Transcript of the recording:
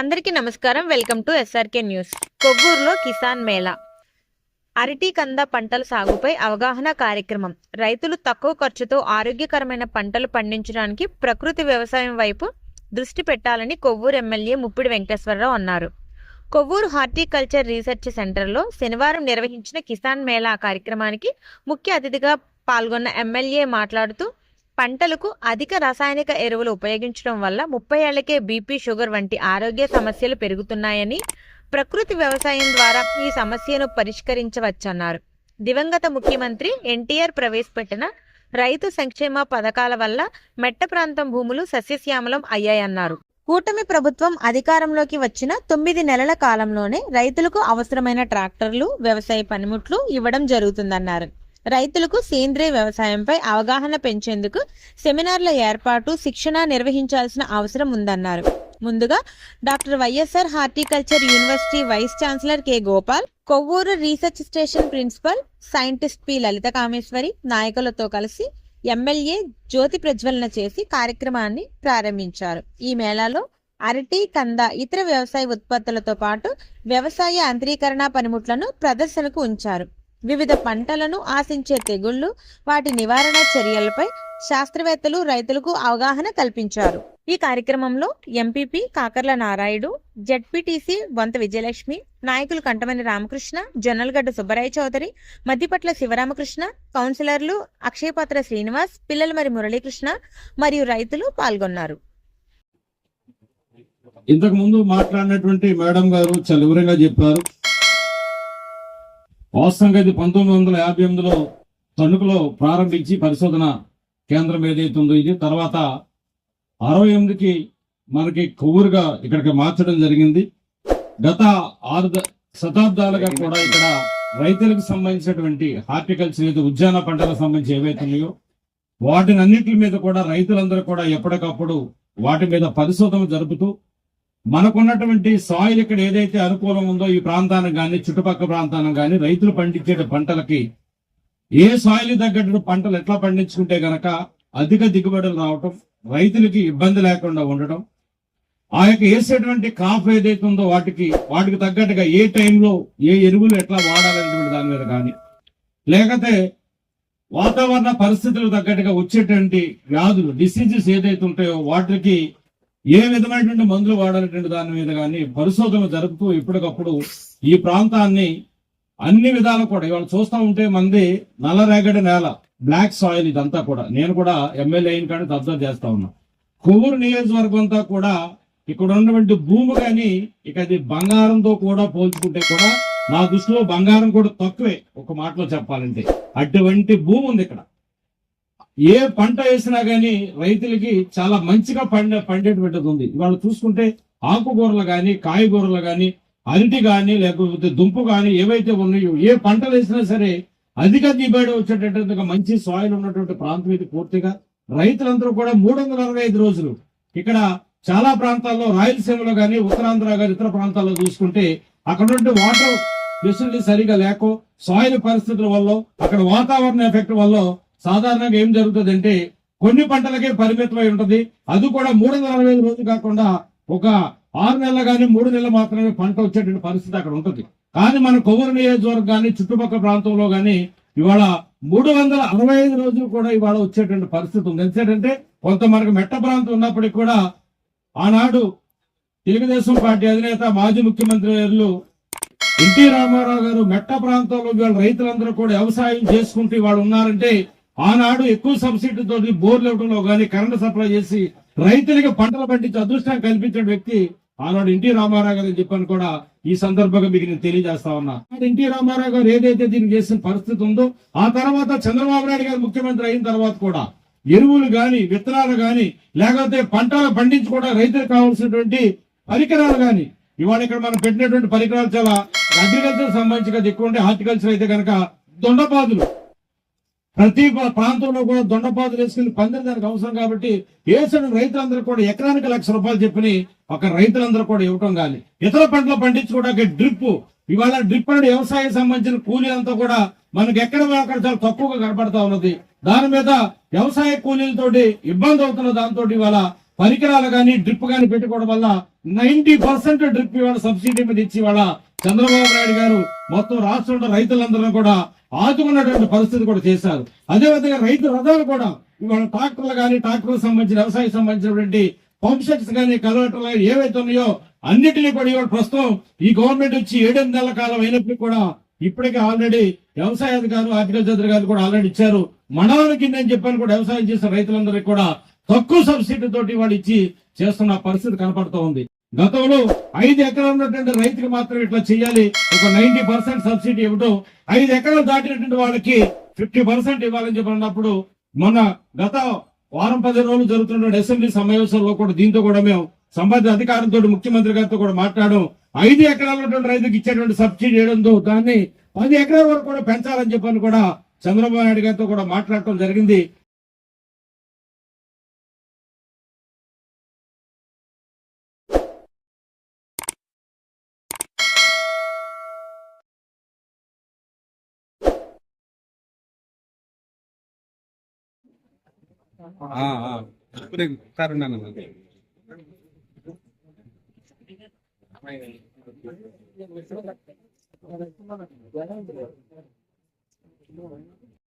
అందరికీ నమస్కారం. Welcome to SRK news. కొవ్వూరులో కిసాన్ మేళా. అరటి కంద పంటల సాగుపై అవగాహన కార్యక్రమం. రైతులు తక్కువ ఖర్చుతో ఆరోగ్యకరమైన పంటలు పండించడానికి ప్రకృతి వ్యవసాయం వైపు దృష్టి పెట్టాలని కొవ్వూరు ఎమ్మెల్యే ముప్పిడి వెంకటేశ్వరరావు అన్నారు. కొవ్వూరు హార్టికల్చర్ రీసెర్చ్ సెంటర్లో శనివారం నిర్వహించిన కిసాన్ మేళా కార్యక్రమానికి ముఖ్య అతిథిగా పాల్గొన్న ఎమ్మెల్యే మాట్లాడుతూ, పంటలకు అధిక రాసాయనిక ఎరువులు ఉపయోగించడం వల్ల 30 ఏళ్లకే బీపీ, షుగర్ వంటి ఆరోగ్య సమస్యలు పెరుగుతున్నాయని, ప్రకృతి వ్యవసాయం ద్వారా ఈ సమస్యను పరిష్కరించవచ్చన్నారు. దివంగత ముఖ్యమంత్రి ఎన్టీఆర్ ప్రవేశపెట్టిన రైతు సంక్షేమ పథకాల వల్ల మెట్ట ప్రాంతం భూములు సస్యశ్యామలం అయ్యాయన్నారు. కూటమి ప్రభుత్వం అధికారంలోకి వచ్చిన 9 నెలల కాలంలోనే రైతులకు అవసరమైన ట్రాక్టర్లు, వ్యవసాయ పనిముట్లు ఇవ్వడం జరుగుతుందన్నారు. రైతులకు సేంద్రియ వ్యవసాయంపై అవగాహన పెంచేందుకు సెమినార్ల ఏర్పాటు, శిక్షణ నిర్వహించాల్సిన అవసరం ఉందన్నారు. ముందుగా doctor YSR horticulture university vice chancellor K Gopal, Kovvur research station principal scientist P Lalitha Kameswari నాయకులతో కలిసి ఎమ్మెల్యే జ్యోతి ప్రజ్వలన చేసి కార్యక్రమాన్ని ప్రారంభించారు. ఈ మేళాలో అరటి, కంద, ఇతర వ్యవసాయ ఉత్పత్తులతో పాటు వ్యవసాయ యాంత్రీకరణ పనిముట్లను ప్రదర్శనకు ఉంచారు. వివిధ పంటలను ఆశించే తెగుళ్లు, వాటి నివారణ చర్యలపై శాస్త్రవేత్తలు రైతులకు అవగాహన కల్పించారు. ఈ కార్యక్రమంలో ఎంపీపీ కాకర్ల నారాయుడు, జెడ్పీటీసీ బొంత విజయలక్ష్మి, నాయకులు కంటమని రామకృష్ణ, జొన్నలగడ్డ సుబ్బరాయ చౌదరి, మద్దిపట్ల శివరామకృష్ణ, కౌన్సిలర్లు అక్షయపాత్ర శ్రీనివాస్, పిల్లలమరి మురళీకృష్ణ మరియు రైతులు పాల్గొన్నారు. ఇంతకు ముందు మాట్లాడినటువంటి మేడం గారు చాలా వివరంగా చెప్పారు. వాస్తవంగా ఇది 1958లో తణుకులో ప్రారంభించి పరిశోధన కేంద్రం ఏదైతే ఉందో ఇది తర్వాత 68కి మనకి కొవ్వూరుగా ఇక్కడికి మార్చడం జరిగింది. గత 6 శతాబ్దాలుగా కూడా ఇక్కడ రైతులకు సంబంధించినటువంటి హార్టికల్చర్ ఏదో ఉద్యాన పంటలకు సంబంధించి ఏవైతే ఉన్నాయో వాటిని అన్నింటి మీద కూడా రైతులందరూ కూడా ఎప్పటికప్పుడు వాటి మీద పరిశోధన జరుపుతూ మనకున్నటువంటి సాయిల్ ఇక్కడ ఏదైతే అనుకూలం ఉందో ఈ ప్రాంతానికి కానీ చుట్టుపక్కల ప్రాంతానికి కానీ రైతులు పండించే పంటలకి ఏ సాయిల్ తగ్గట్టు పంటలు ఎట్లా పండించుకుంటే గనక అధిక దిగుబడులు రావటం, రైతులకి ఇబ్బంది లేకుండా ఉండటం, ఆ యొక్క వేసేటువంటి క్రాప్ ఏదైతే ఉందో వాటికి తగ్గట్టుగా ఏ టైంలో ఏ ఎరువులు ఎట్లా వాడాలనేటువంటి దాని మీద కానీ, లేకపోతే వాతావరణ పరిస్థితులకు తగ్గట్టుగా వచ్చేటువంటి వ్యాధులు, డిసీజెస్ ఏదైతే ఉంటాయో వాటికి ఏ విధమైనటువంటి మందులు వాడాలనేటువంటి దాని మీద కానీ పరిశోధన జరుపుతూ ఎప్పటికప్పుడు ఈ ప్రాంతాన్ని అన్ని విధాలు కూడా ఇవాళ చూస్తూ ఉంటే మంది నల్లరేగడి నేల, బ్లాక్ సాయిల్ ఇదంతా కూడా. నేను కూడా ఎమ్మెల్యే అయిన కానీ అబ్జర్వ్ చేస్తా ఉన్నా. కొవ్వూరు నియోజకవర్గం అంతా కూడా ఇక్కడ ఉన్నటువంటి భూమి కానీ ఇక అది బంగారంతో కూడా పోల్చుకుంటే కూడా నా దృష్టిలో బంగారం కూడా తక్కువే. ఒక మాటలో చెప్పాలంటే అటువంటి భూమి ఉంది ఇక్కడ. ఏ పంట వేసినా గానీ రైతులకి చాలా మంచిగా పండేటువంటిది ఉంది. ఇవాళ చూసుకుంటే ఆకుకూరలు గాని, కాయగూరలు గాని, అరటి గాని, లేకపోతే దుంపు గాని ఏవైతే ఉన్నాయో ఏ పంటలు వేసినా సరే అధిక దిగుబడి వచ్చేటటువంటి మంచి సాయిల్ ఉన్నటువంటి ప్రాంతం ఇది. పూర్తిగా రైతులందరూ కూడా 365 రోజులు ఇక్కడ చాలా ప్రాంతాల్లో రాయలసీమలో గాని, ఉత్తరాంధ్ర గాని, ఇతర ప్రాంతాల్లో చూసుకుంటే అక్కడ వాటర్ ఫెసిలిటీ సరిగా లేకో, సాయిల్ పరిస్థితుల వల్ల, అక్కడ వాతావరణ ఎఫెక్ట్ వల్ల సాధారణంగా ఏం జరుగుతుందంటే కొన్ని పంటలకే పరిమితమై ఉంటది. అది కూడా 365 రోజులు కాకుండా ఒక 6 నెలలు కానీ 3 నెలలు మాత్రమే పంట వచ్చేటువంటి పరిస్థితి అక్కడ ఉంటుంది. కానీ మన కొవ్వూరు నియోజకవర్గం కానీ చుట్టుపక్కల ప్రాంతంలో కానీ ఇవాళ 365 రోజులు కూడా ఇవాళ వచ్చేటువంటి పరిస్థితి ఉంది. ఎందుకంటే కొంత మనకు మెట్ట ప్రాంతం ఉన్నప్పటికీ కూడా ఆనాడు తెలుగుదేశం పార్టీ అధినేత మాజీ ముఖ్యమంత్రి ఎన్టీ రామారావు గారు మెట్ట ప్రాంతంలో ఇవాళ రైతులందరూ కూడా వ్యవసాయం చేసుకుంటూ ఇవాళ ఉన్నారంటే ఆనాడు ఎక్కువ సబ్సిడీ తోటి బోర్లు ఇవ్వడంలో కానీ కరెంటు సప్లై చేసి రైతులకి పంటలు పండించి అదృష్టం కల్పించిన వ్యక్తి ఆనాడు ఎన్టీ రామారావు గారు అని చెప్పని కూడా ఈ సందర్భంగా మీకు నేను తెలియజేస్తా ఉన్నా. ఎన్టీ రామారావు గారు ఏదైతే దీనికి చేసిన పరిస్థితి ఉందో ఆ తర్వాత చంద్రబాబు నాయుడు గారు ముఖ్యమంత్రి అయిన తర్వాత కూడా ఎరువులు గాని, విత్తనాలు గాని, లేకపోతే పంటలు పండించుకోవడం రైతులకు కావాల్సినటువంటి పరికరాలు గాని ఇవాళ ఇక్కడ మనం పెట్టినటువంటి పరికరాలు చాలా అగ్రికల్చర్ సంబంధించి ఎక్కువ ఉంటే, హార్టికల్చర్ అయితే కనుక దొండపాదులు ప్రతి ప్రాంతంలో కూడా దొండపాదులు వేసుకుని పందిరి దానికి అవసరం కాబట్టి వేసిన రైతులందరూ కూడా ఎకరానికి ₹1,00,000 చెప్పని ఒక రైతులందరూ కూడా ఇవ్వటం కానీ, ఇతర పంటలు పండించుకోవడానికి డ్రిప్, ఇవాళ డ్రిప్ అనేది వ్యవసాయం సంబంధించిన కూలీలంతా కూడా మనకి ఎక్కడ చాలా తక్కువగా కనపడతా ఉన్నది. దాని మీద వ్యవసాయ కూలీలతోటి ఇబ్బంది అవుతున్న దాంతో ఇవాళ పరికరాలు కానీ డ్రిప్ కానీ పెట్టుకోవడం వల్ల 90% డ్రిప్ ఇవాళ సబ్సిడీ మీద ఇచ్చి ఇవాళ చంద్రబాబు నాయుడు గారు మొత్తం రాష్ట్రంలో రైతులందరూ కూడా ఆదుకున్నటువంటి పరిస్థితి కూడా చేశారు. అదేవిధంగా రైతు రథాలు కూడా ఇవాళ ట్రాక్టర్లు కానీ ట్రాక్టర్లకు సంబంధించిన వ్యవసాయం సంబంధించినటువంటి పంప్ సెట్స్ కానీ కలవటర్లు కానీ ఏవైతే ఉన్నాయో అన్నిటినీ కూడా ఇవాళ ప్రస్తుతం ఈ గవర్నమెంట్ వచ్చి 7-8 నెలల కాలం అయినప్పటికీ కూడా ఇప్పటికే ఆల్రెడీ వ్యవసాయ అధికారులు హార్టికల్చర్ అధికారులు కూడా ఆల్రెడీ ఇచ్చారు. మండలం కింద అని చెప్పని కూడా వ్యవసాయం చేసిన రైతులందరికీ కూడా తక్కువ సబ్సిడీ తోటి వాళ్ళు ఇచ్చి చేస్తున్న పరిస్థితి కనపడుతూ ఉంది. గతంలో 5 ఎకరాలు ఉన్నటువంటి రైతుకి మాత్రం ఇట్లా చేయాలి, ఒక 90% సబ్సిడీ ఇవ్వడం, 5 ఎకరాలు దాటినటువంటి వాళ్ళకి 50% ఇవ్వాలని చెప్పి అన్నప్పుడు మొన్న గత వారం 10 రోజులు జరుగుతున్న అసెంబ్లీ సమావేశంలో కూడా దీంతో కూడా మేము సంబంధిత అధికారులతో ముఖ్యమంత్రి గారితో కూడా మాట్లాడడం, 5 ఎకరాలు ఉన్నటువంటి రైతుకి ఇచ్చేటువంటి సబ్సిడీ వేయడంతో దాన్ని 10 ఎకరాల వరకు కూడా పెంచాలని చెప్పని కూడా చంద్రబాబు నాయుడు గారితో కూడా మాట్లాడటం జరిగింది.